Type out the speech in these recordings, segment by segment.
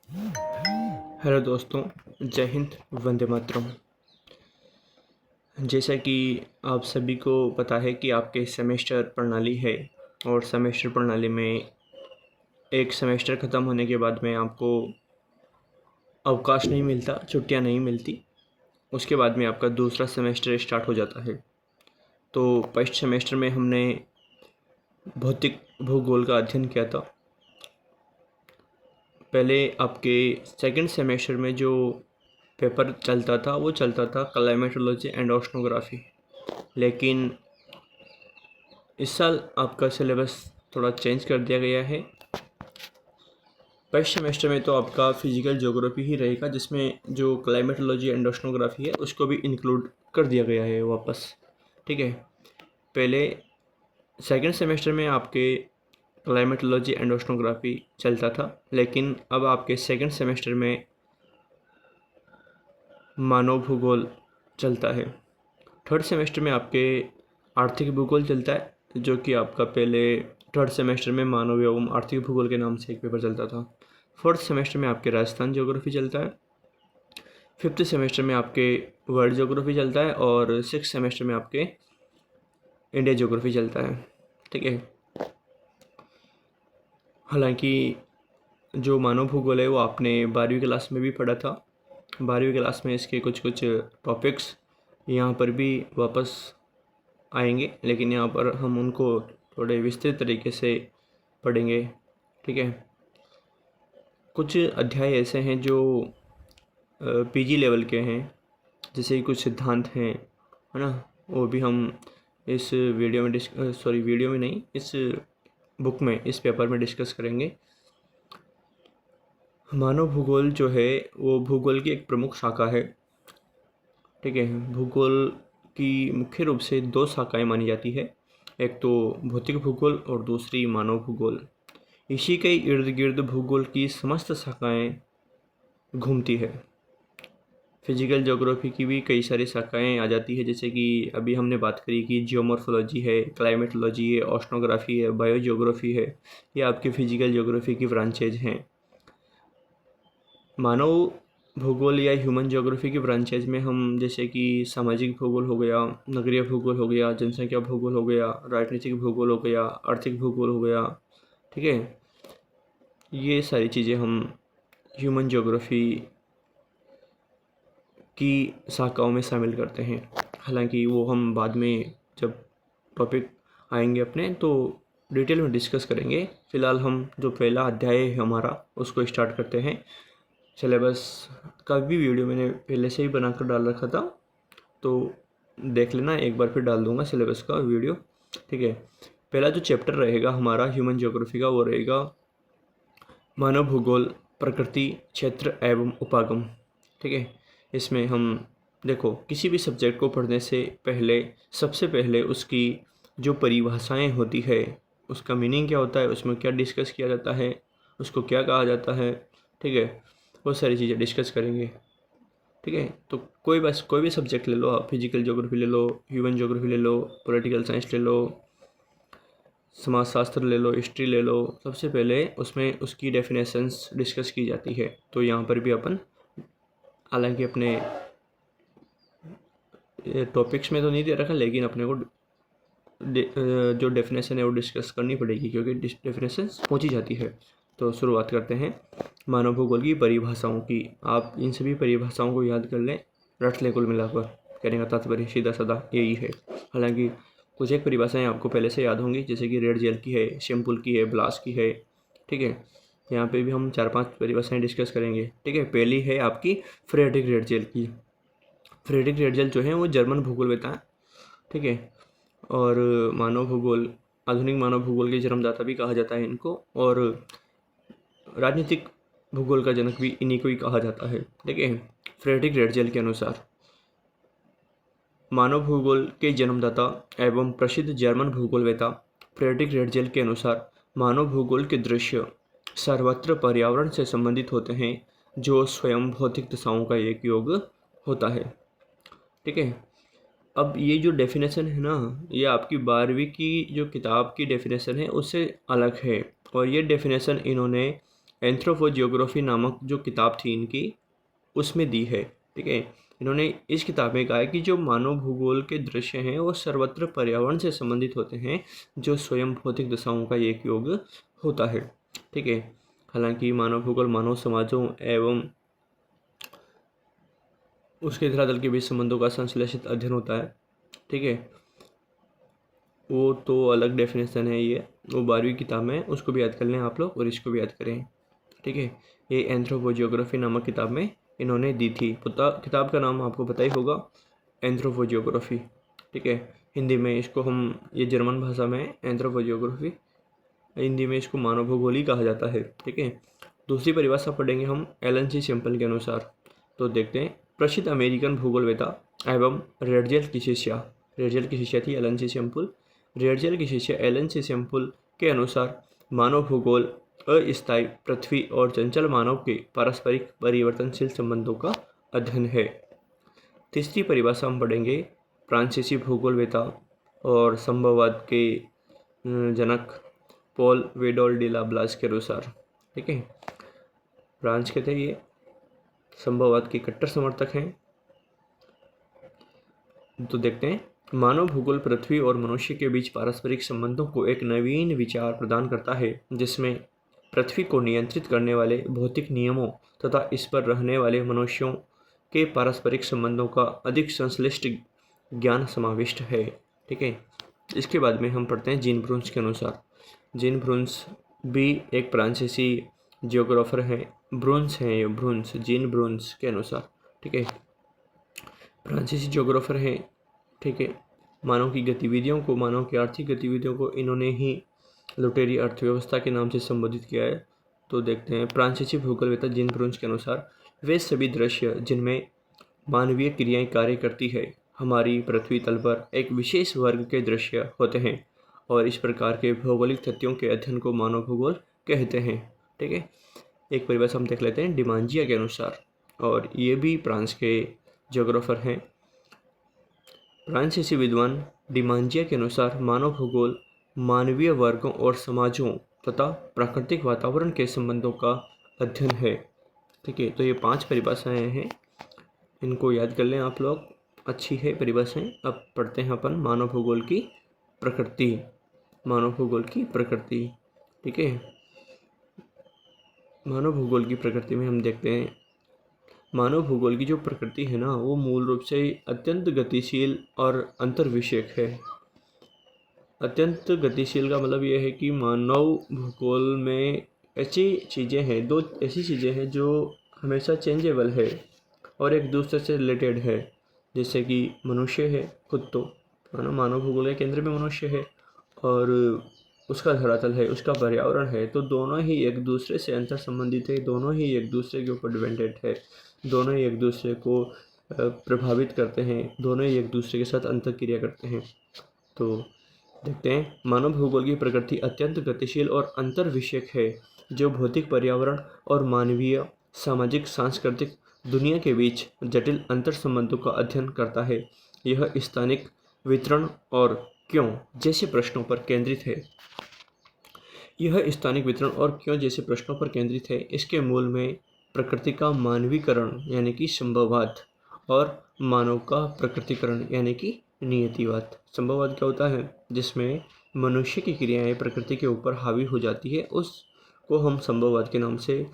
Hello दोस्तों, जय हिंद, वंदे मातरम। जैसा कि आप सभी को पता है कि आपके सेमेस्टर प्रणाली है और सेमेस्टर प्रणाली में एक सेमेस्टर ख़त्म होने के बाद में आपको अवकाश नहीं मिलता, छुट्टियां नहीं मिलती। उसके बाद में आपका दूसरा सेमेस्टर स्टार्ट हो जाता है। तो फर्स्ट सेमेस्टर में हमने भौतिक भूगोल का अध्ययन किया था। पहले आपके सेकंड सेमेस्टर में जो पेपर चलता था वो चलता था क्लाइमेटोलॉजी एंड ओशनोग्राफी। लेकिन इस साल आपका सिलेबस थोड़ा चेंज कर दिया गया है। फर्स्ट सेमेस्टर में तो आपका फिजिकल ज्योग्राफी ही रहेगा, जिसमें जो क्लाइमेटोलॉजी एंड ओशनोग्राफी है उसको भी इंक्लूड कर दिया गया है वापस। ठीक है, पहले सेकंड सेमेस्टर में आपके क्लाइमेटोलॉजी एंड ओशनोग्राफी चलता था, लेकिन अब आपके सेकंड सेमेस्टर में मानव भूगोल चलता है। थर्ड सेमेस्टर में आपके आर्थिक भूगोल चलता है, जो कि आपका पहले थर्ड सेमेस्टर में मानव एवं आर्थिक भूगोल के नाम से एक पेपर चलता था। फोर्थ सेमेस्टर में आपके राजस्थान ज्योग्राफी चलता है। फिफ्थ सेमेस्टर में आपके वर्ल्ड ज्योग्राफी चलता है और सिक्स सेमेस्टर में आपके इंडिया ज्योग्राफी चलता है। ठीक है, हालांकि जो मानव भूगोल है वो आपने 12वीं क्लास में भी पढ़ा था। 12वीं क्लास में इसके कुछ कुछ टॉपिक्स यहाँ पर भी वापस आएंगे, लेकिन यहाँ पर हम उनको थोड़े विस्तृत तरीके से पढ़ेंगे। ठीक है, कुछ अध्याय ऐसे हैं जो पीजी लेवल के हैं, जैसे कि कुछ सिद्धांत हैं, है ना, वो भी हम इस वीडियो में वीडियो में नहीं, इस बुक में, इस पेपर में डिस्कस करेंगे। मानव भूगोल जो है वो भूगोल की एक प्रमुख शाखा है। ठीक है, भूगोल की मुख्य रूप से दो शाखाएं मानी जाती है, एक तो भौतिक भूगोल और दूसरी मानव भूगोल। इसी के इर्द गिर्द भूगोल की समस्त शाखाएं घूमती है। फिजिकल ज्योग्राफी की भी कई सारी शाखाएं आ जाती है, जैसे कि अभी हमने बात करी कि जियोमॉर्फोलॉजी है, क्लाइमेटोलॉजी है, ओशनोग्राफी है, बायोजियोग्राफी है। ये आपकी फिजिकल ज्योग्राफी की ब्रांचेज हैं। मानव भूगोल या ह्यूमन ज्योग्राफी की ब्रांचेज में हम जैसे कि सामाजिक भूगोल हो गया, नगरीय भूगोल हो गया, जनसंख्या भूगोल हो गया, राजनीतिक भूगोल हो गया, आर्थिक भूगोल हो गया। ठीक है, ये सारी चीज़ें हम ह्यूमन ज्योग्राफी की शाखाओं में शामिल करते हैं। हालांकि वो हम बाद में जब टॉपिक आएंगे अपने तो डिटेल में डिस्कस करेंगे। फ़िलहाल हम जो पहला अध्याय है हमारा उसको स्टार्ट करते हैं। सिलेबस का भी वीडियो मैंने पहले से ही बनाकर डाल रखा था, तो देख लेना, एक बार फिर डाल दूंगा सिलेबस का वीडियो। ठीक है, पहला जो चैप्टर रहेगा हमारा ह्यूमन ज्योग्राफी का वो रहेगा मानव भूगोल, प्रकृति, क्षेत्र एवं उपागम। ठीक है, इसमें हम देखो किसी भी सब्जेक्ट को पढ़ने से पहले सबसे पहले उसकी जो परिभाषाएं होती है, उसका मीनिंग क्या होता है, उसमें क्या डिस्कस किया जाता है, उसको क्या कहा जाता है। ठीक है, वो सारी चीज़ें डिस्कस करेंगे। ठीक है, तो कोई भी सब्जेक्ट ले लो आप, फिजिकल ज्योग्राफी ले लो, ह्यूमन ज्योग्राफी ले लो, पॉलिटिकल साइंस ले लो, समाजशास्त्र ले लो, हिस्ट्री ले लो, सबसे पहले उसमें उसकी डेफिनेशंस डिस्कस की जाती है। तो यहाँ पर भी अपन हालांकि अपने टॉपिक्स में तो नहीं दे रखा, लेकिन अपने को जो डेफिनेशन है वो डिस्कस करनी पड़ेगी, क्योंकि डेफिनेशन पहुँची जाती है। तो शुरुआत करते हैं मानव भूगोल की परिभाषाओं की। आप इन सभी परिभाषाओं को याद कर लें, रट लें, कुल मिलाकर कहने का तात्पर्य सीधा साधा यही है। हालांकि कुछ एक परिभाषाएं आपको पहले से याद होंगी, जैसे कि रेड जेल की है, शैम्पुल की है, ब्लास की है। ठीक है, यहाँ पे भी हम 4-5 परिभाषाएं डिस्कस करेंगे। ठीक है, पहली है आपकी फ्रेडरिक रेड जेल की। फ्रेडरिक रेड जेल जो है वो जर्मन भूगोलवेता है। ठीक है, और मानव भूगोल, आधुनिक मानव भूगोल के जन्मदाता भी कहा जाता है इनको, और राजनीतिक भूगोल का जनक भी इन्हीं को ही कहा जाता है। ठीक है, फ्रेडरिक रेड जेल के अनुसार मानव भूगोल के जन्मदाता एवं प्रसिद्ध जर्मन भूगोलवेता फ्रेडरिक रेड जेल के अनुसार मानव भूगोल के दृश्य सर्वत्र पर्यावरण से संबंधित होते हैं, जो स्वयं भौतिक दशाओं का एक योग होता है। ठीक है, अब ये जो डेफिनेशन है ना, ये आपकी 12वीं की जो किताब की डेफिनेशन है उससे अलग है, और ये डेफिनेशन इन्होंने एंथ्रोपोजियोग्राफी नामक जो किताब थी इनकी, उसमें दी है। ठीक है, इन्होंने इस किताब में कहा है कि जो मानव भूगोल के दृश्य हैं वो सर्वत्र पर्यावरण से संबंधित होते हैं, जो स्वयं भौतिक दशाओं का एक योग होता है। ठीक है, हालांकि मानव भूगोल मानव समाजों एवं उसके धरातल के बीच संबंधों का संश्लेषित अध्ययन होता है। ठीक है, वो तो अलग डेफिनेशन है, ये वो 12वीं किताब में, उसको भी याद कर लें आप लोग और इसको भी याद करें। ठीक है, ये एंथ्रोपोजियोग्राफी नामक किताब में इन्होंने दी थी। किताब का नाम आपको पता ही होगा, एंथ्रोपोजियोग्राफी। ठीक है, हिंदी में इसको हम, ये जर्मन भाषा में एंथ्रोपोजियोग्राफी, हिंदी में इसको मानव भूगोल ही कहा जाता है। ठीक है, दूसरी परिभाषा पढ़ेंगे हम एलन सी सैम्पल के अनुसार। तो देखते हैं, प्रसिद्ध अमेरिकन भूगोलवेता एवं रेडजेल की शिष्या थी एलन सी सैम्पल। रेडजेल की शिष्य एलन सी सैम्पल के अनुसार मानव भूगोल अस्थायी पृथ्वी और चंचल मानव के पारस्परिक परिवर्तनशील संबंधों का अध्ययन है। तीसरी परिभाषा हम पढ़ेंगे फ्रांसीसी भूगोलवेता और संभववाद के जनक पॉल वेडोल डी ला ब्लास के अनुसार। ठीक है, फ्रांस के थे ये, संभववाद के कट्टर समर्थक हैं। तो देखते हैं, मानव भूगोल पृथ्वी और मनुष्य के बीच पारस्परिक संबंधों को एक नवीन विचार प्रदान करता है, जिसमें पृथ्वी को नियंत्रित करने वाले भौतिक नियमों तथा इस पर रहने वाले मनुष्यों के पारस्परिक संबंधों का अधिक संश्लिष्ट ज्ञान समाविष्ट है। ठीक है, इसके बाद में हम पढ़ते हैं जीन ब्रून्स के अनुसार। जीन ब्रून्स भी एक फ्रांसीसी जियोग्राफर हैं, जीन ब्रून्स के अनुसार। ठीक है, फ्रांसीसी जियोग्राफर हैं। ठीक है, मानव की आर्थिक गतिविधियों को इन्होंने ही लुटेरी अर्थव्यवस्था के नाम से संबोधित किया है। तो देखते हैं, फ्रांसीसी भूगोलवेता जीन ब्रून्स के अनुसार वे सभी दृश्य जिनमें मानवीय क्रियाएं कार्य करती है हमारी पृथ्वी तल पर एक विशेष वर्ग के दृश्य होते हैं, और इस प्रकार के भौगोलिक तथ्यों के अध्ययन को मानव भूगोल कहते हैं। ठीक है, एक परिभाषा हम देख लेते हैं डिमांजिया के अनुसार, और ये भी फ्रांस के जियोग्राफर हैं। फ्रांसीसी विद्वान डिमांजिया के अनुसार मानव भूगोल मानवीय वर्गों और समाजों तथा प्राकृतिक वातावरण के संबंधों का अध्ययन है। ठीक है, तो ये 5 परिभाषाएं हैं, इनको याद कर लें आप लोग, अच्छी है परिभाषाएं। अब पढ़ते हैं अपन मानव भूगोल की प्रकृति। ठीक है, मानव भूगोल की प्रकृति में हम देखते हैं, मानव भूगोल की जो प्रकृति है ना, वो मूल रूप से अत्यंत गतिशील और अंतर्विषयक है। अत्यंत गतिशील का मतलब ये है कि मानव भूगोल में ऐसी चीज़ें हैं जो हमेशा चेंजेबल है और एक दूसरे से रिलेटेड है। जैसे कि मनुष्य है, खुद तो मानव भूगोल के केंद्र में मनुष्य है और उसका धरातल है, उसका पर्यावरण है, तो दोनों ही एक दूसरे से अंतर संबंधित है, दोनों ही एक दूसरे के ऊपर डिपेंडेंट है, दोनों ही एक दूसरे को प्रभावित करते हैं, दोनों ही एक दूसरे के साथ अंतर्क्रिया करते हैं। तो देखते हैं, मानव भूगोल की प्रकृति अत्यंत गतिशील और अंतर्विषयक है, जो भौतिक पर्यावरण और मानवीय सामाजिक सांस्कृतिक दुनिया के बीच जटिल अंतर संबंधों का अध्ययन करता है। यह स्थानिक वितरण और क्यों जैसे प्रश्नों पर केंद्रित है। इसके मूल में प्रकृति का मानवीकरण यानी कि संभववाद और मानव का प्रकृतिकरण यानी कि नियतिवाद। संभववाद क्या होता है? जिसमें मनुष्य की क्रियाएं प्रकृति के ऊपर हावी हो जाती है, उसको हम संभववाद के नाम से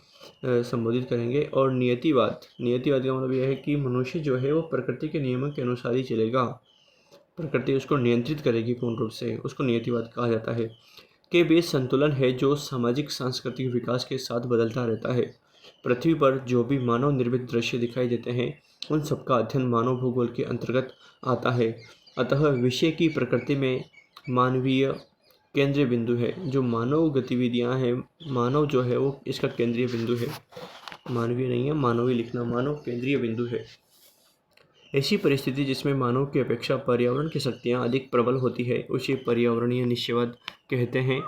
संबोधित करेंगे। और नियतिवाद का मतलब यह है कि मनुष्य जो है वो प्रकृति के नियमों के अनुसार ही चलेगा, प्रकृति उसको नियंत्रित करेगी पूर्ण रूप से, उसको नियतिवाद कहा जाता है। के बीच संतुलन है जो सामाजिक सांस्कृतिक विकास के साथ बदलता रहता है। पृथ्वी पर जो भी मानव निर्मित दृश्य दिखाई देते हैं उन सबका अध्ययन मानव भूगोल के अंतर्गत आता है। अतः विषय की प्रकृति में मानवीय केंद्रीय बिंदु है। जो मानव गतिविधियां हैं, मानव जो है वो इसका केंद्रीय बिंदु है, मानवीय नहीं है, मानवीय लिखना, मानव केंद्रीय बिंदु है। ऐसी परिस्थिति जिसमें मानव की अपेक्षा पर्यावरण की शक्तियाँ अधिक प्रबल होती है उसे पर्यावरणीय निश्चयवाद कहते हैं।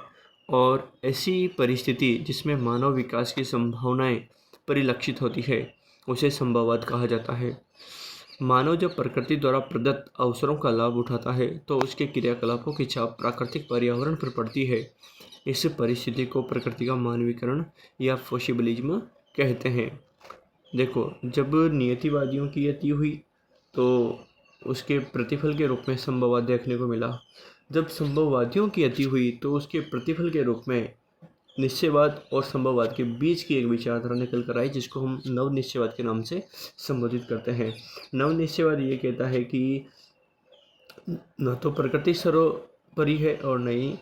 और ऐसी परिस्थिति जिसमें मानव विकास की संभावनाएं परिलक्षित होती है उसे संभववाद कहा जाता है। मानव जब प्रकृति द्वारा प्रदत्त अवसरों का लाभ उठाता है तो उसके क्रियाकलापों की छाप प्राकृतिक पर्यावरण पर पड़ती है। इस परिस्थिति को प्रकृति का मानवीकरण या फोसिबलिज्म कहते हैं। देखो, जब नियतिवादियों की अति हुई तो उसके प्रतिफल के रूप में संभववाद देखने को मिला। जब संभववादियों की अति हुई तो उसके प्रतिफल के रूप में निश्चयवाद और संभववाद के बीच की एक विचारधारा निकल कर आई, जिसको हम नव निश्चयवाद के नाम से संबोधित करते हैं। नव निश्चयवाद ये कहता है कि न तो प्रकृति सर्वोपरि है और न ही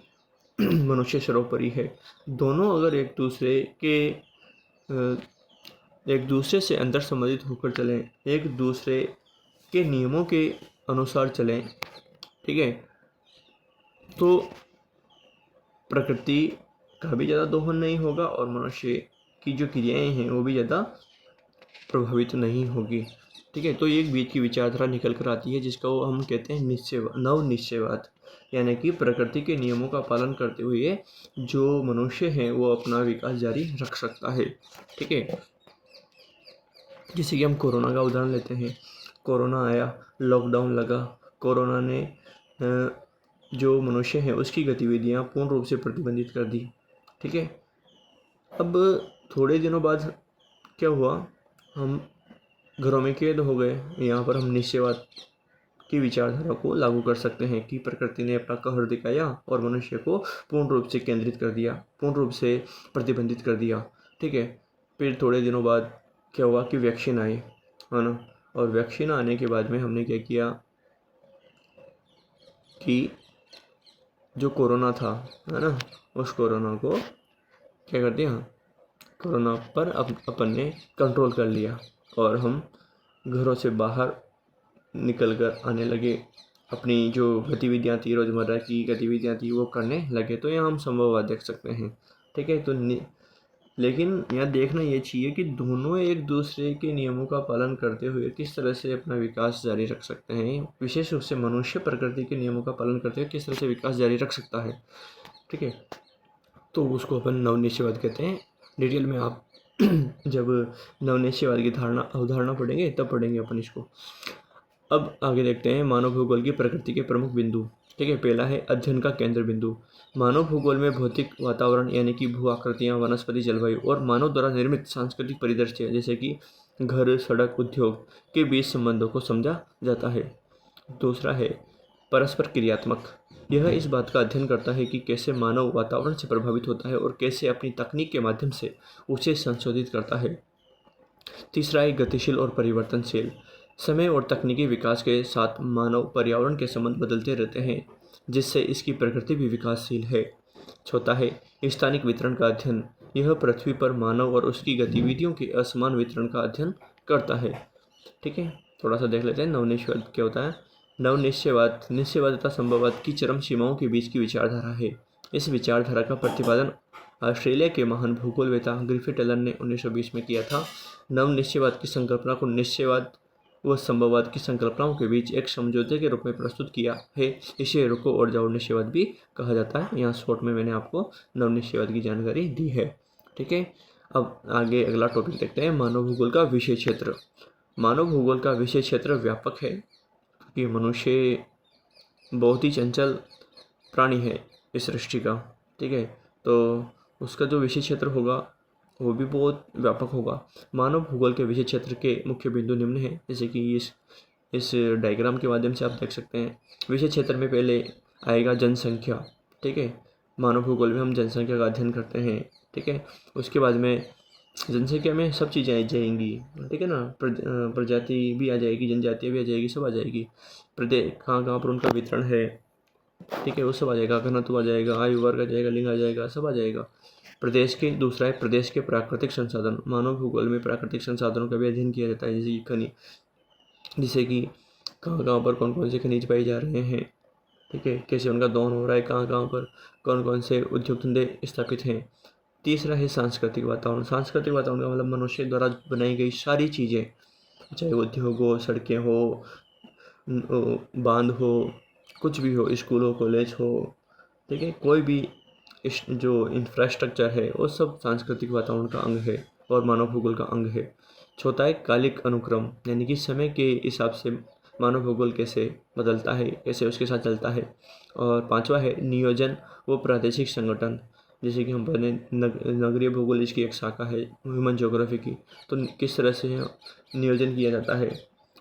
मनुष्य सर्वोपरि है। दोनों अगर एक दूसरे से अंतर संबंधित होकर चलें, एक दूसरे के नियमों के अनुसार चलें, ठीक है, तो प्रकृति का भी ज़्यादा दोहन नहीं होगा और मनुष्य की जो क्रियाएं हैं वो भी ज़्यादा प्रभावित नहीं होगी। ठीक है, तो एक बीच की विचारधारा निकल कर आती है जिसका वो हम कहते हैं नव निश्चयवाद, यानी कि प्रकृति के नियमों का पालन करते हुए जो मनुष्य है वो अपना विकास जारी रख सकता है। ठीक है, जैसे कि हम कोरोना का उदाहरण लेते हैं। कोरोना आया, लॉकडाउन लगा, कोरोना ने जो मनुष्य है उसकी गतिविधियां पूर्ण रूप से प्रतिबंधित कर दी। ठीक है, अब थोड़े दिनों बाद क्या हुआ, हम घरों में कैद हो गए। यहाँ पर हम निश्चयवाद की विचारधारा को लागू कर सकते हैं कि प्रकृति ने अपना कहर दिखाया और मनुष्य को पूर्ण रूप से केंद्रित कर दिया, पूर्ण रूप से प्रतिबंधित कर दिया। ठीक है, फिर थोड़े दिनों बाद क्या हुआ कि वैक्सीन आई, है ना, और वैक्सीन आने के बाद में हमने क्या किया कि जो कोरोना था, है ना, उस कोरोना को क्या कर दिया, कोरोना पर अपन ने कंट्रोल कर लिया और हम घरों से बाहर निकल कर आने लगे, अपनी जो गतिविधियाँ थी, रोज़मर्रा की गतिविधियाँ थी वो करने लगे। तो यहाँ हम संभववाद देख सकते हैं। ठीक है, तो लेकिन यहाँ देखना ये चाहिए कि दोनों एक दूसरे के नियमों का पालन करते हुए किस तरह से अपना विकास जारी रख सकते हैं। विशेष रूप से मनुष्य प्रकृति के नियमों का पालन करते हुए किस तरह से विकास जारी रख सकता है। ठीक है, तो उसको अपन नवनिश्चयवाद कहते हैं। डिटेल में आप जब नवनिश्चयवाद की अवधारणा पढ़ेंगे तब पढ़ेंगे अपन इसको। अब आगे देखते हैं मानव भूगोल की प्रकृति के प्रमुख बिंदु। ठीक है, पहला है अध्ययन का केंद्र बिंदु। मानव भूगोल में भौतिक वातावरण यानी कि भू आकृतियाँ, वनस्पति, जलवायु और मानव द्वारा निर्मित सांस्कृतिक परिदृश्य जैसे कि घर, सड़क, उद्योग के बीच संबंधों को समझा जाता है। दूसरा है परस्पर क्रियात्मक। यह इस बात का अध्ययन करता है कि कैसे मानव वातावरण से प्रभावित होता है और कैसे अपनी तकनीक के माध्यम से उसे संशोधित करता है। तीसरा है गतिशील और परिवर्तनशील। समय और तकनीकी विकास के साथ मानव पर्यावरण के संबंध बदलते रहते हैं, जिससे इसकी प्रकृति भी विकासशील है। चौथा है स्थानिक वितरण का अध्ययन। यह पृथ्वी पर मानव और उसकी गतिविधियों के असमान वितरण का अध्ययन करता है। ठीक है, थोड़ा सा देख लेते हैं नवनिश्चयवाद क्या होता है। नवनिश्चयवाद निश्चयवाद तथा संभववाद की चरम सीमाओं के बीच की विचारधारा है। इस विचारधारा का प्रतिपादन ऑस्ट्रेलिया के महान भूगोलवेत्ता ग्रिफिथ एलन ने 1920 में किया था। नवनिश्चयवाद की संकल्पना को निश्चयवाद व संभववाद की संकल्पनाओं के बीच एक समझौते के रूप में प्रस्तुत किया है। इसे रुको और जाओ निश्चयवाद भी कहा जाता है। यहाँ शॉर्ट में मैंने आपको नवनिश्चयवाद की जानकारी दी है। ठीक है, अब आगे अगला टॉपिक देखते हैं मानव भूगोल का विषय क्षेत्र। मानव भूगोल का विषय क्षेत्र व्यापक है क्योंकि मनुष्य बहुत ही चंचल प्राणी है इस सृष्टि का। ठीक है, तो उसका जो विषय क्षेत्र होगा वो भी बहुत व्यापक होगा। मानव भूगोल के विषय क्षेत्र के मुख्य बिंदु निम्न हैं, जैसे कि इस डायग्राम के माध्यम से आप देख सकते हैं। विषय क्षेत्र में पहले आएगा जनसंख्या। ठीक है, मानव भूगोल में हम जनसंख्या का अध्ययन करते हैं। ठीक है, उसके बाद में जनसंख्या में सब चीज़ें आ जाएंगी। ठीक है ना, प्रजाति भी आ जाएगी, जनजातियाँ भी आ जाएगी, सब आ जाएगी। प्रदेश कहाँ कहाँ पर उनका वितरण है, ठीक है, वो सब आ जाएगा। घनत्व आ जाएगा, आयु वर्ग आ जाएगा, लिंग आ जाएगा, सब आ जाएगा। दूसरा है प्रदेश के प्राकृतिक संसाधन। मानव भूगोल में प्राकृतिक संसाधनों का भी अध्ययन किया जाता है, जैसे कि कहाँ कहाँ पर कौन कौन से खनिज पाए जा रहे हैं। ठीक है, कैसे उनका दोहन हो रहा है, कहाँ कहाँ पर कौन कौन से उद्योग धंधे स्थापित हैं। तीसरा है सांस्कृतिक वातावरण। सांस्कृतिक वातावरण का मतलब मनुष्य द्वारा बनाई गई सारी चीज़ें, चाहे उद्योग हो, सड़कें हो, बांध हो, कुछ भी हो, स्कूल हो, कॉलेज हो, ठीक है, कोई भी जो इंफ्रास्ट्रक्चर है वो सब सांस्कृतिक वातावरण का अंग है। और मानव भूगोल का अंग है। चौथा है कालिक अनुक्रम, यानी कि समय के हिसाब से मानव भूगोल कैसे बदलता है, कैसे उसके साथ चलता है। और पांचवा है नियोजन व प्रादेशिक संगठन, जैसे कि हम बने नगरीय भूगोल इसकी एक शाखा है ह्यूमन ज्योग्राफी की। तो किस तरह से नियोजन किया जाता है,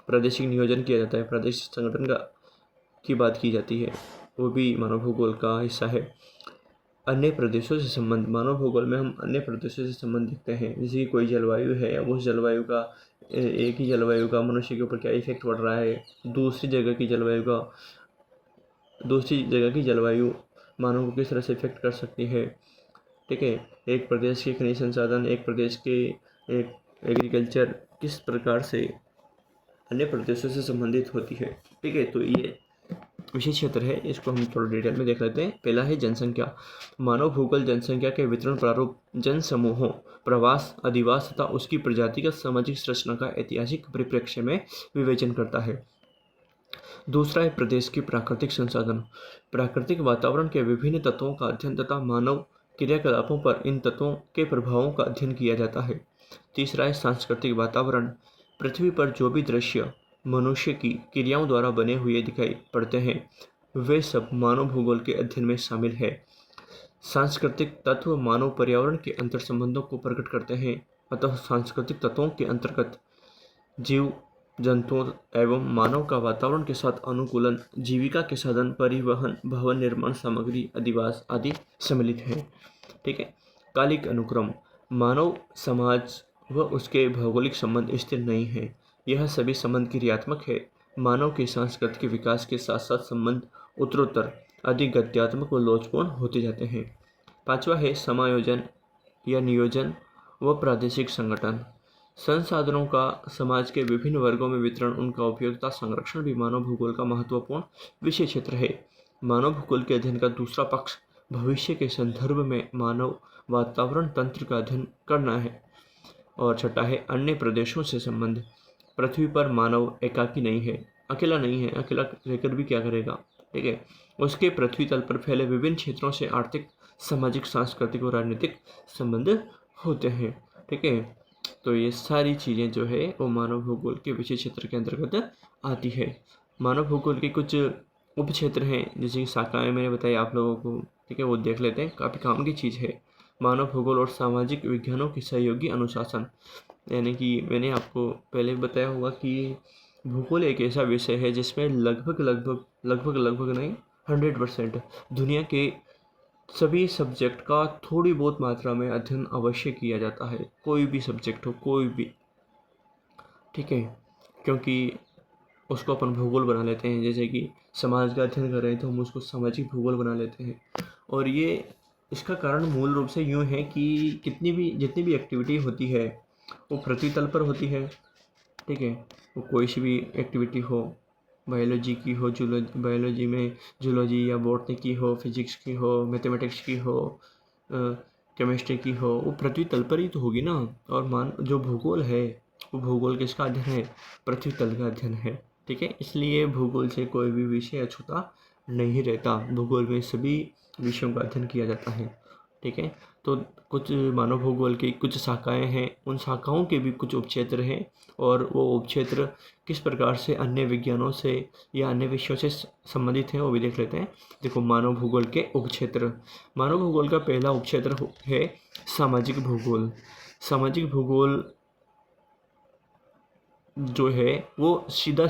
प्रादेशिक नियोजन किया जाता है, प्रादेशिक संगठन का की बात की जाती है, वो भी मानव भूगोल का हिस्सा है। अन्य प्रदेशों से संबंध, मानव भूगोल में हम अन्य प्रदेशों से संबंध देखते हैं, जैसे कि कोई जलवायु है, उस जलवायु का एक ही जलवायु का मनुष्य के ऊपर क्या इफेक्ट पड़ रहा है, दूसरी जगह की जलवायु मानव को किस तरह से इफेक्ट कर सकती है। ठीक है, एक प्रदेश के खनिज संसाधन, एक प्रदेश के एक एग्रीकल्चर किस प्रकार से अन्य प्रदेशों से संबंधित होती है। ठीक है, तो ये विशेष क्षेत्र है, इसको हम थोड़ा डिटेल में देख लेते हैं। पहला है जनसंख्या। मानव भूगोल जनसंख्या के वितरण प्रारूप, जन समूहों, प्रवास, अधिवास तथा उसकी प्रजातिगत सामाजिक संरचना का ऐतिहासिक परिप्रेक्ष्य में विवेचन करता है। दूसरा है प्रदेश की प्राकृतिक संसाधन। प्राकृतिक वातावरण के विभिन्न तत्वों का अध्ययन तथा मानव क्रियाकलापों पर इन तत्वों के प्रभावों का अध्ययन किया जाता है। तीसरा है सांस्कृतिक वातावरण। पृथ्वी पर जो भी दृश्य मनुष्य की क्रियाओं द्वारा बने हुए दिखाई पड़ते हैं, वे सब मानव भूगोल के अध्ययन में शामिल है। सांस्कृतिक तत्व मानव पर्यावरण के अंतर संबंधों को प्रकट करते हैं, अतः सांस्कृतिक तत्वों के अंतर्गत जीव जंतुओं एवं मानव का वातावरण के साथ अनुकूलन, जीविका के साधन, परिवहन, भवन निर्माण सामग्री, अधिवास आदि सम्मिलित है। ठीक है, कालिक अनुक्रम। मानव समाज व उसके भौगोलिक संबंध स्थिर नहीं है, यह सभी संबंध क्रियात्मक है। मानव के सांस्कृतिक विकास के साथ साथ संबंध उत्तरोत्तर अधिक गत्यात्मक व लोचपूर्ण होते जाते हैं। पांचवा है समायोजन या नियोजन व प्रादेशिक संगठन। संसाधनों का समाज के विभिन्न वर्गों में वितरण, उनका उपयोग तथा संरक्षण भी मानव भूगोल का महत्वपूर्ण विषय क्षेत्र है। मानव भूगोल के अध्ययन का दूसरा पक्ष भविष्य के संदर्भ में मानव वातावरण तंत्र का अध्ययन करना है। और छठा है अन्य प्रदेशों से संबंध। पृथ्वी पर मानव एकाकी नहीं है, अकेला नहीं है, अकेला रहकर भी क्या करेगा। ठीक है, उसके पृथ्वी तल पर फैले विभिन्न क्षेत्रों से आर्थिक, सामाजिक, सांस्कृतिक और राजनीतिक संबंध होते हैं। ठीक है, तो ये सारी चीज़ें जो है वो मानव भूगोल के विषय क्षेत्र के अंतर्गत आती है। मानव भूगोल के कुछ उप क्षेत्र हैं, जैसे कि शाखाएं मैंने बताई आप लोगों को। ठीक है, वो देख लेते हैं, काफ़ी काम की चीज़ है। मानव भूगोल और सामाजिक विज्ञानों की सहयोगी अनुशासन, यानी कि मैंने आपको पहले बताया होगा कि भूगोल एक ऐसा विषय है जिसमें लगभग नहीं 100% दुनिया के सभी सब्जेक्ट का थोड़ी बहुत मात्रा में अध्ययन अवश्य किया जाता है, कोई भी सब्जेक्ट हो, कोई भी। ठीक है, क्योंकि उसको अपन भूगोल बना लेते हैं, जैसे कि समाज का अध्ययन कर रहे हैं तो हम उसको सामाजिक भूगोल बना लेते हैं। और ये इसका कारण मूल रूप से यूँ है कि जितनी भी एक्टिविटी होती है वो पृथ्वी तल पर होती है। ठीक है, वो कोई सी भी एक्टिविटी हो, बायोलॉजी की हो, बायोलॉजी में जूलॉजी या बॉटनी की हो, फिजिक्स की हो, मैथमेटिक्स की हो, केमिस्ट्री की हो, वो पृथ्वी तल पर ही तो होगी ना। और जो भूगोल है वो भूगोल किसका अध्ययन है, पृथ्वी तल का अध्ययन है। ठीक है, इसलिए भूगोल से कोई भी विषय अछूता नहीं रहता, भूगोल में सभी विषयों का अध्ययन किया जाता है। ठीक है, तो कुछ मानव भूगोल की कुछ शाखाएं हैं, उन शाखाओं के भी कुछ उपक्षेत्र हैं, और वो उपक्षेत्र किस प्रकार से अन्य विज्ञानों से या अन्य विषयों से संबंधित हैं वो भी देख लेते हैं। देखो, मानव भूगोल के उपक्षेत्र। मानव भूगोल का पहला उपक्षेत्र है सामाजिक भूगोल। सामाजिक भूगोल जो है वो सीधा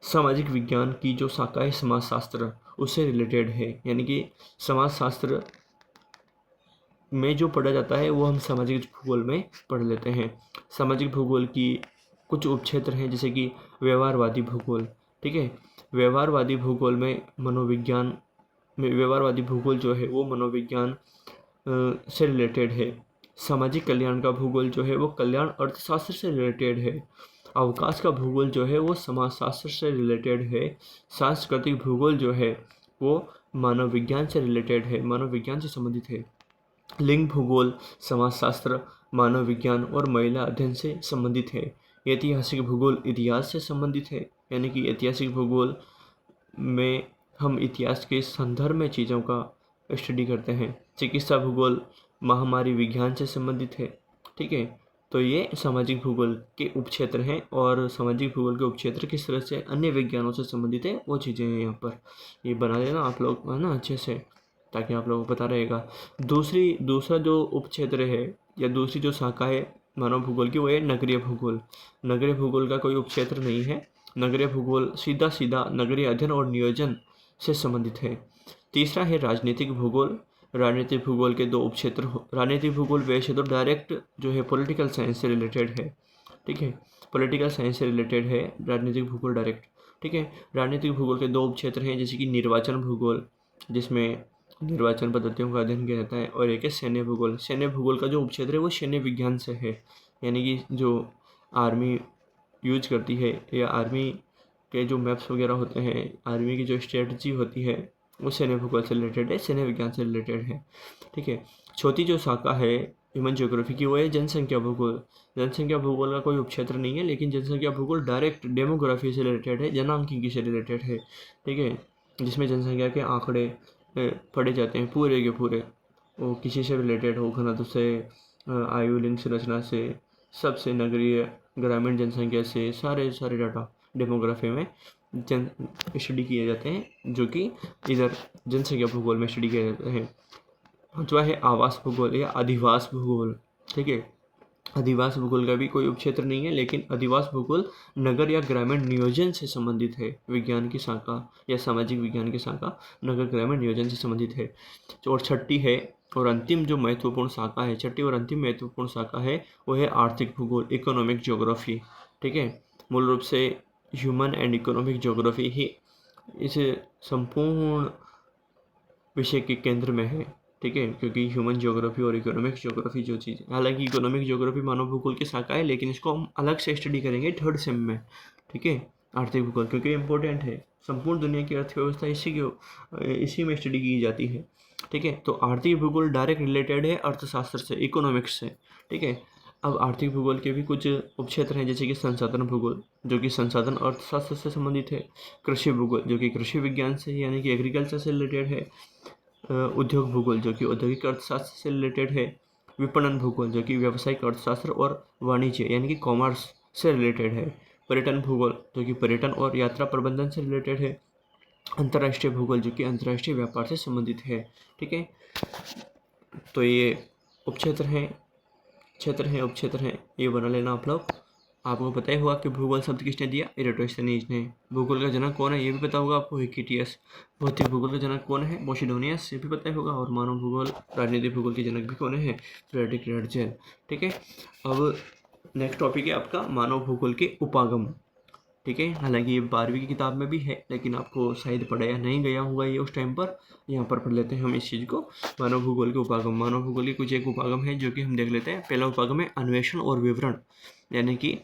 सामाजिक विज्ञान की जो शाखा है समाजशास्त्र, उससे रिलेटेड है। यानी कि समाजशास्त्र में जो पढ़ा जाता है वो हम सामाजिक भूगोल में पढ़ लेते हैं। सामाजिक भूगोल की कुछ उपक्षेत्र हैं, जैसे कि व्यवहारवादी भूगोल। ठीक है, व्यवहारवादी भूगोल में व्यवहारवादी भूगोल जो है वो मनोविज्ञान से रिलेटेड है। सामाजिक कल्याण का भूगोल जो है वो कल्याण अर्थशास्त्र से रिलेटेड है। अवकाश का भूगोल जो है वो समाजशास्त्र से रिलेटेड है। सांस्कृतिक भूगोल जो है वो मानव विज्ञान से रिलेटेड है, मानव विज्ञान से संबंधित है। लिंग भूगोल समाजशास्त्र, मानव विज्ञान और महिला अध्ययन से संबंधित है। ऐतिहासिक भूगोल इतिहास से संबंधित है, यानी कि ऐतिहासिक भूगोल में हम इतिहास के संदर्भ में चीज़ों का स्टडी करते हैं। चिकित्सा भूगोल महामारी विज्ञान से संबंधित है। ठीक है। तो ये सामाजिक भूगोल के उपक्षेत्र हैं, और सामाजिक भूगोल के उपक्षेत्र किस तरह से अन्य विज्ञानों से संबंधित है वो चीज़ें हैं यहाँ पर। ये बना लेना आप लोग, है ना, अच्छे से, ताकि आप लोगों को पता रहेगा। दूसरा जो उपक्षेत्र है या दूसरी जो शाखा है मानव भूगोल की, वो है नगरीय भूगोल। नगरीय भूगोल का कोई उपक्षेत्र नहीं है। नगरीय भूगोल सीधा सीधा नगरीय अध्ययन और नियोजन से संबंधित है। तीसरा है राजनीतिक भूगोल। राजनीतिक भूगोल के दो उपक्षेत्र राजनीतिक भूगोल वैसे तो डायरेक्ट जो है पॉलिटिकल साइंस से रिलेटेड है, ठीक है, पॉलिटिकल साइंस से रिलेटेड है राजनीतिक भूगोल डायरेक्ट, ठीक है। राजनीतिक भूगोल के दो उपक्षेत्र हैं, जैसे कि निर्वाचन भूगोल, जिसमें निर्वाचन पद्धतियों का अध्ययन किया जाता है, और एक है सैन्य भूगोल। सैन्य भूगोल का जो उपक्षेत्र है वो सैन्य विज्ञान से है, यानी कि जो आर्मी यूज करती है या आर्मी के जो मैप्स वगैरह होते हैं, आर्मी की जो स्ट्रेटजी होती है, वो सैन्य भूगोल से रिलेटेड है, सैन्य विज्ञान से रिलेटेड है, ठीक है। चौथी जो शाखा है ह्यूमन ज्योग्राफी की, वो है जनसंख्या भूगोल। जनसंख्या भूगोल का कोई उपक्षेत्र नहीं है, लेकिन जनसंख्या भूगोल डायरेक्ट डेमोग्राफी से रिलेटेड है, जनांकीकी से रिलेटेड है, ठीक है, जिसमें जनसंख्या के आंकड़े पढ़े जाते हैं पूरे के पूरे, वो किसी से रिलेटेड हो, घनत्व से, आयु लिंग संरचना से, सबसे, नगरीय ग्रामीण जनसंख्या से, सारे सारे डाटा डेमोग्राफी में जन स्टडी किए जाते हैं, जो कि इधर जनसंख्या भूगोल में स्टडी किए जाते हैं। पांचवा है आवास भूगोल या अधिवास भूगोल, ठीक है। अधिवास भूगोल का भी कोई उपक्षेत्र नहीं है, लेकिन अधिवास भूगोल नगर या ग्रामीण नियोजन से संबंधित है, विज्ञान की शाखा या सामाजिक विज्ञान की शाखा नगर ग्रामीण नियोजन से संबंधित है। और छठी है और अंतिम जो महत्वपूर्ण शाखा है, छठी और अंतिम महत्वपूर्ण शाखा है, वो है आर्थिक भूगोल, इकोनॉमिक ज्योग्राफी, ठीक है। मूल रूप से ह्यूमन एंड इकोनॉमिक ज्योग्राफी ही इस संपूर्ण विषय के केंद्र में है, ठीक है, क्योंकि ह्यूमन ज्योग्राफी और इकोनॉमिक ज्योग्राफी जो चीज़, हालांकि इकोनॉमिक ज्योग्राफी मानव भूगोल की शाखा है, लेकिन इसको हम अलग से स्टडी करेंगे थर्ड सेम में, ठीक है। आर्थिक भूगोल क्योंकि इम्पोर्टेंट है, संपूर्ण दुनिया की अर्थव्यवस्था इसी में स्टडी की जाती है, ठीक है। तो आर्थिक भूगोल डायरेक्ट रिलेटेड है अर्थशास्त्र से, इकोनॉमिक्स से, ठीक है। अब आर्थिक भूगोल के भी कुछ उपक्षेत्र हैं, जैसे कि संसाधन भूगोल, जो कि संसाधन अर्थशास्त्र से संबंधित है। कृषि भूगोल, जो कि कृषि विज्ञान से यानी कि एग्रीकल्चर से रिलेटेड है। उद्योग भूगोल, जो कि औद्योगिक अर्थशास्त्र से रिलेटेड है। विपणन भूगोल, जो कि व्यावसायिक अर्थशास्त्र और वाणिज्य यानी कि कॉमर्स से रिलेटेड है। पर्यटन भूगोल, जो कि पर्यटन और यात्रा प्रबंधन से रिलेटेड है। अंतर्राष्ट्रीय भूगोल, जो कि अंतर्राष्ट्रीय व्यापार से संबंधित है, ठीक है। तो ये उपक्षेत्र हैं, उपक्षेत्र हैं, ये बना लेना आप लोग। आपको पता ही होगा कि भूगोल शब्द किसने दिया, इरेटोस्थेनीज ने। भूगोल का जनक कौन है, ये भी पता होगा आपको, हिकिटियस। भौतिक भूगोल का जनक कौन है, पोसिडोनियस, ये भी पता ही होगा। और मानव भूगोल, राजनीतिक भूगोल के जनक भी कौन है, फ्रेडरिक रटजेल, ठीक है। अब नेक्स्ट टॉपिक है आपका मानव भूगोल के उपागम, ठीक है। हालांकि ये 12वीं की किताब में भी है, लेकिन आपको शायद पढ़ाया नहीं गया होगा ये उस टाइम पर। यहाँ पर पढ़ लेते हैं हम इस चीज़ को, मानव भूगोल के उपागम। मानव भूगोल के कुछ एक उपागम है जो कि हम देख लेते हैं। पहला उपागम है अन्वेषण और विवरण, यानी कि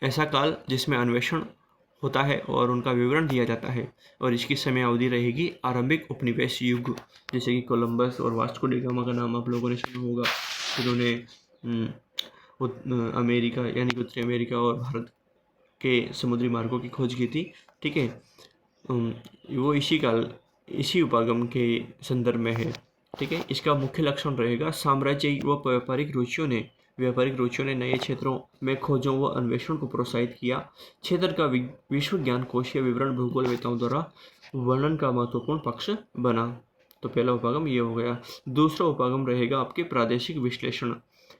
ऐसा काल जिसमें अन्वेषण होता है और उनका विवरण दिया जाता है, और इसकी समय अवधि रहेगी आरंभिक उपनिवेश युग। जैसे कि कोलंबस और वास्को डी गामा का नाम आप लोगों ने सुना होगा, जिन्होंने अमेरिका यानी कि उत्तरी अमेरिका और भारत के समुद्री मार्गों की खोज की थी, ठीक है। वो इसी उपागम के संदर्भ में है, ठीक है। इसका मुख्य लक्षण रहेगा साम्राज्यिक व व्यापारिक रुचियों ने नए क्षेत्रों में खोजों व अन्वेषण को प्रोत्साहित किया। क्षेत्र का विश्व ज्ञान कोशीय विवरण भूगोलवेताओं द्वारा वर्णन का महत्वपूर्ण पक्ष बना। तो पहला उपागम ये हो गया। दूसरा उपागम रहेगा आपके प्रादेशिक विश्लेषण,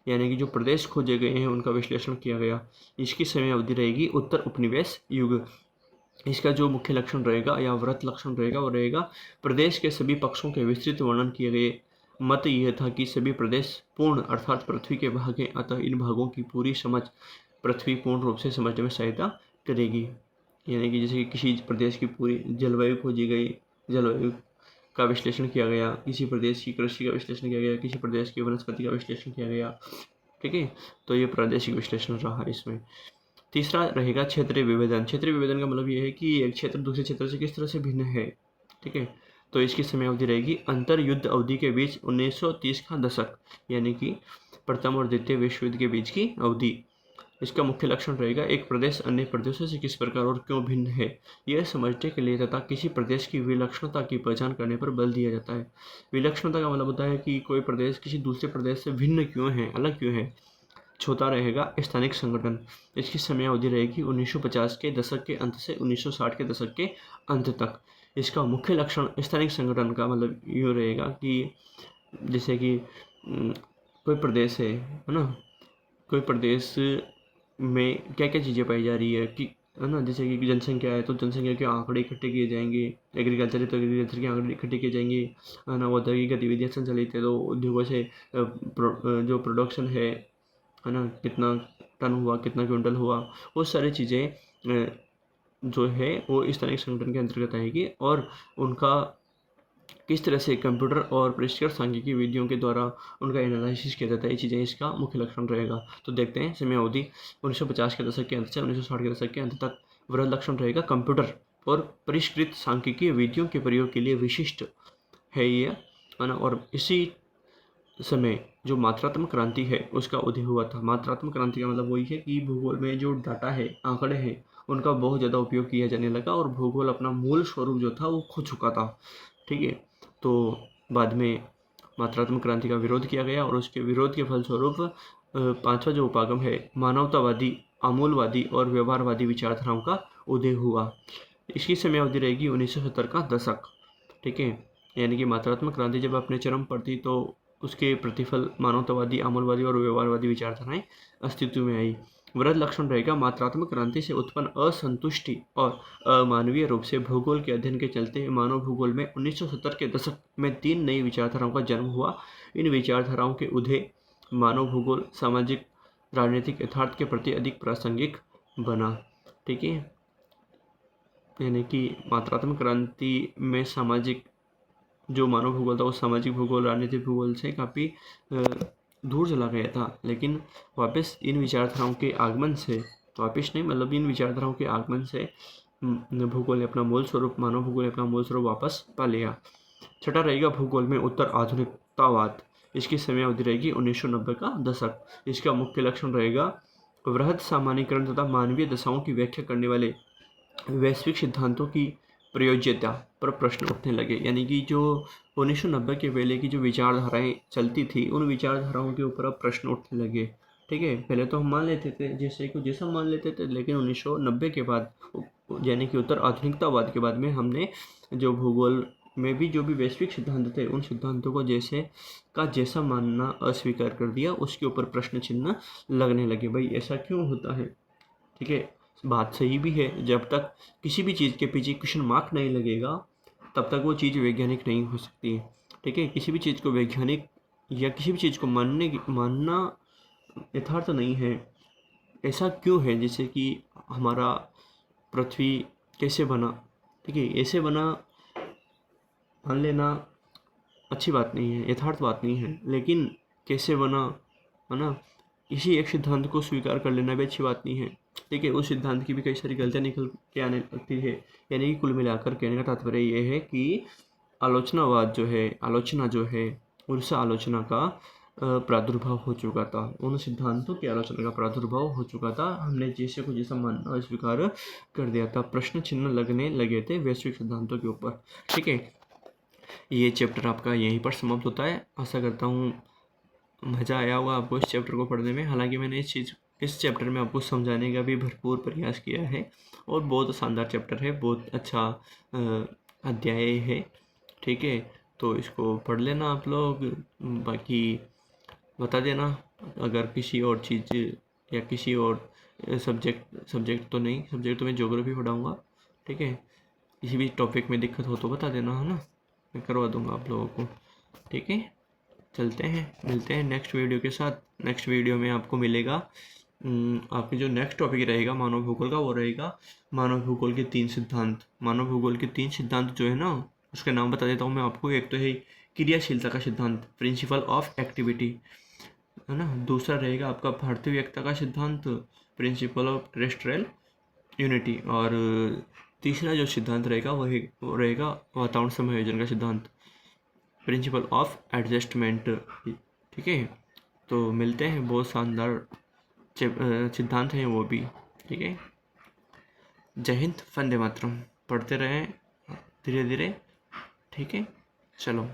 यानी कि जो प्रदेश खोजे गए हैं उनका विश्लेषण किया गया। इसकी समय अवधि रहेगी उत्तर उपनिवेश युग। इसका जो मुख्य लक्षण रहेगा या व्रत लक्षण रहेगा वो रहेगा प्रदेश के सभी पक्षों के विस्तृत वर्णन किए गए। मत यह था कि सभी प्रदेश पूर्ण अर्थात पृथ्वी के भाग हैं, अतः इन भागों की पूरी समझ पृथ्वी पूर्ण रूप से समझने में सहायता करेगी। यानी कि जैसे कि किसी प्रदेश की पूरी जलवायु खोजी गई, जलवायु का विश्लेषण किया गया, किसी प्रदेश की कृषि का विश्लेषण किया गया, किसी प्रदेश की वनस्पति का विश्लेषण किया गया, ठीक है। तो ये प्रादेशिक विश्लेषण रहा इसमें। तीसरा रहेगा क्षेत्रीय विभेदन। क्षेत्रीय विभेदन का मतलब ये है कि एक क्षेत्र दूसरे क्षेत्र से किस तरह से भिन्न है, ठीक है। तो इसकी समय अवधि रहेगी अंतर युद्ध अवधि के बीच 1930 का दशक, यानी कि प्रथम और द्वितीय विश्व युद्ध के बीच की अवधि। इसका मुख्य लक्षण रहेगा एक प्रदेश अन्य प्रदेशों से किस प्रकार और क्यों भिन्न है, यह समझने के लिए तथा किसी प्रदेश की विलक्षणता की पहचान करने पर बल दिया जाता है। विलक्षणता का मतलब होता है कि कोई प्रदेश किसी दूसरे प्रदेश से भिन्न क्यों है, अलग क्यों है। छोटा रहेगा स्थानिक संगठन। इसकी समयावधि रहेगी 1950 के दशक के अंत से 1960 के दशक के अंत तक। इसका मुख्य लक्षण स्थानिक संगठन का मतलब यूँ रहेगा कि जैसे कि कोई प्रदेश है ना, कोई प्रदेश में क्या क्या चीज़ें पाई जा रही है कि है ना, जैसे कि जनसंख्या है तो जनसंख्या के आंकड़े इकट्ठे किए जाएंगे, एग्रीकल्चर है तो एग्रीकल्चर के आंकड़े इकट्ठे किए जाएंगे, है ना, औद्योगिक गतिविधियाँ संचालित है तो उद्योगों से जो प्रोडक्शन है ना, कितना टन हुआ, कितना क्विंटल हुआ, वो सारी चीज़ें जो है वो स्थानीय संगठन के अंतर्गत आएगी। और उनका किस तरह से कंप्यूटर और परिष्कृत सांख्यिकी विधियों के द्वारा उनका एनालिसिस किया जाता है, ये चीज़ें इसका मुख्य लक्षण रहेगा। तो देखते हैं समय अवधि 1950 के दशक के अंत से 1960 के दशक के अंत तक। वृहद लक्षण रहेगा कंप्यूटर और परिष्कृत सांख्यिकीय विधियों के प्रयोग के लिए विशिष्ट है ये, है ना। और इसी समय जो मात्रात्मक क्रांति है उसका उदय हुआ था। मात्रात्मक क्रांति का मतलब वही है कि भूगोल में जो डाटा है, आंकड़े हैं, उनका बहुत ज़्यादा उपयोग किया जाने लगा और भूगोल अपना मूल स्वरूप जो था वो खो चुका था। ठीक है, तो बाद में मात्रात्मक क्रांति का विरोध किया गया और उसके विरोध के फलस्वरूप पांचवा जो उपागम है, मानवतावादी, आमूलवादी और व्यवहारवादी विचारधाराओं का उदय हुआ। इसकी समयावधि रहेगी 1970 का दशक। ठीक है, यानी कि मात्रात्मक क्रांति जब अपने चरम पर थी तो उसके प्रतिफल मानवतावादी, आमूलवादी और व्यवहारवादी विचारधाराएं अस्तित्व में आई। वृहद लक्षण रहेगा मात्रात्मक क्रांति से उत्पन्न असंतुष्टि और अमानवीय रूप से भूगोल के अध्ययन के चलते मानव भूगोल में 1970 के दशक में 3 नई विचारधाराओं का जन्म हुआ। इन विचारधाराओं के उदय मानव भूगोल सामाजिक राजनीतिक यथार्थ के प्रति अधिक प्रासंगिक बना। ठीक है, यानी कि मात्रात्मक क्रांति में सामाजिक जो मानव भूगोल था वो सामाजिक भूगोल, राजनीतिक भूगोल से काफ़ी दूर चला गया था। लेकिन वापस इन विचारधाराओं के आगमन से, वापस नहीं मतलब इन विचारधाराओं के आगमन से भूगोल ने अपना मूल स्वरूप, मानव भूगोल ने अपना मूल स्वरूप वापस पा लिया। छठा रहेगा भूगोल में उत्तर आधुनिकतावाद। इसकी समयावधि रहेगी 1990 का दशक। इसका मुख्य लक्षण रहेगा वृहद सामान्यीकरण तथा मानवीय दशाओं की व्याख्या करने वाले वैश्विक सिद्धांतों की प्रयोज्यता पर प्रश्न उठने लगे। यानी कि जो 1990 के पहले की जो विचारधाराएं चलती थी उन विचारधाराओं के ऊपर अब प्रश्न उठने लगे। ठीक है, पहले तो हम मान लेते थे जैसे को जैसा मान लेते थे, लेकिन 1990 के बाद यानी कि उत्तर आधुनिकतावाद के बाद में हमने जो भूगोल में भी जो भी वैश्विक सिद्धांत थे उन सिद्धांतों को जैसा मानना अस्वीकार कर दिया। उसके ऊपर प्रश्न चिन्ह लगने लगे, भाई ऐसा क्यों होता है। ठीक है, बात सही भी है, जब तक किसी भी चीज़ के पीछे क्वेश्चन मार्क नहीं लगेगा तब तक वो चीज़ वैज्ञानिक नहीं हो सकती है। ठीक है, किसी भी चीज़ को वैज्ञानिक या किसी भी चीज़ को मानना यथार्थ नहीं है। ऐसा क्यों है, जैसे कि हमारा पृथ्वी कैसे बना, ठीक है, ऐसे बना मान लेना अच्छी बात नहीं है, यथार्थ बात नहीं है, लेकिन कैसे बना, है ना, इसी एक सिद्धांत को स्वीकार कर लेना भी अच्छी बात नहीं है। ठीक है, उस सिद्धांत की भी कई सारी गलतियाँ निकल के आने लगती है। यानी कि कुल मिलाकर कहने का तात्पर्य ये है कि आलोचनावाद जो है, आलोचना जो है, उस आलोचना का प्रादुर्भाव हो चुका था, उन सिद्धांतों की आलोचना का प्रादुर्भाव हो चुका था। हमने जैसे को जैसा मानना स्वीकार कर दिया था, प्रश्न चिन्ह लगने लगे थे वैश्विक सिद्धांतों के ऊपर। ठीक है, ये चैप्टर आपका यहीं पर समाप्त होता है। आशा करता हूँ मज़ा आया होगा आपको इस चैप्टर को पढ़ने में। हालांकि मैंने इस चैप्टर में आपको समझाने का भी भरपूर प्रयास किया है और बहुत शानदार चैप्टर है, बहुत अच्छा अध्याय है। ठीक है, तो इसको पढ़ लेना आप लोग, बाकी बता देना अगर किसी और चीज़ या किसी और सब्जेक्ट तो मैं ज्योग्राफी पढ़ाऊँगा। ठीक है, किसी भी टॉपिक में दिक्कत हो तो बता देना, है ना, मैं करवा दूँगा आप लोगों को। ठीक है, चलते हैं, मिलते हैं नेक्स्ट वीडियो के साथ। नेक्स्ट वीडियो में आपको मिलेगा आपके जो नेक्स्ट टॉपिक रहेगा मानव भूगोल का, वो रहेगा मानव भूगोल के 3 सिद्धांत। मानव भूगोल के 3 सिद्धांत जो है ना, उसके नाम बता देता हूँ मैं आपको। एक तो है क्रियाशीलता का सिद्धांत, प्रिंसिपल ऑफ एक्टिविटी, है ना। दूसरा रहेगा आपका भारतीय व्यक्ता का सिद्धांत, प्रिंसिपल ऑफ टेरेस्ट्रियल यूनिटी। और तीसरा जो सिद्धांत रहेगा वो रहेगा वातावरण समायोजन का सिद्धांत, प्रिंसिपल ऑफ एडजस्टमेंट। ठीक है, तो मिलते हैं, बहुत शानदार सिद्धांत हैं वो भी। ठीक है, जय हिंद, वंदे मातरम। पढ़ते रहें धीरे धीरे। ठीक है, चलो।